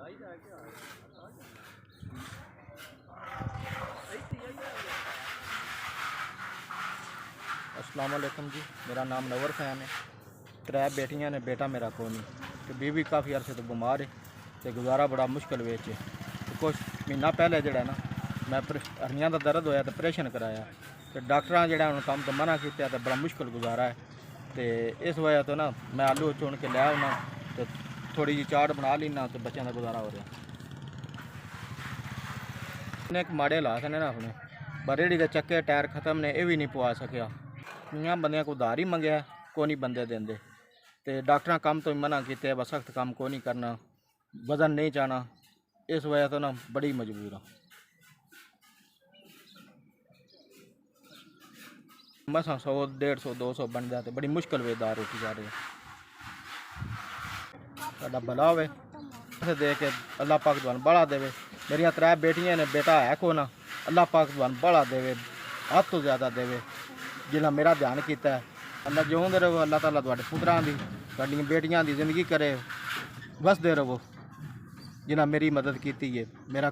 अस्सलाम वालेकुम जी, मेरा नाम नवर फैन है। त्रै बेटियां ने, बेटा मेरा को नहीं। तो बीवी काफ़ी अरसे तो बीमार है, तो गुजारा बड़ा मुश्किल विच है। तो कुछ महीना पहले जड़ा ना मैं हड्डियां का दर्द होया तो ऑपरेशन कराया, तो डॉक्टर जड़ा काम तो मना किया, तो बड़ा मुश्किल गुजारा है। तो इस वजह तो ना मैं आलू चुन के लिया होना, तो थोड़ी जी चाट बना लीना, तो बच्चों का गुजारा हो रहा। एक माड़े हालात ने ना अपने बरेड़ी के चक्के टायर खत्म ने, यह भी नहीं पवा सकिया। इं बंद को उधार ही मंगया, को नहीं बंदे देंदे। तो डॉक्टर काम तो मना किया, बस सख्त काम को नहीं करना, वजन नहीं चाहना। इस वजह तो ना बड़ी मजबूर हाँ। मसा 100, 150, 200 बन जाते, बड़ी मुश्किल वेदार रोटी जा रही है। साडा भला होवे दे के अल्लाह पाक तुहानू बड़ा देवे। मेरिया 3 बेटियां ने, बेटा है को ना, अल्लाह पाक तुहानू बड़ा देवे, हद तो ज़्यादा देवे। जिन्हें मेरा ध्यान किया है, अल्लाह जिउंदे रहो, अल्लाह ताला तुहाडे पुत्रां दी, तुहाडीआं बेटियां दी जिंदगी करे, वसदे रहो। जिन्हें मेरी मदद की है। मेरा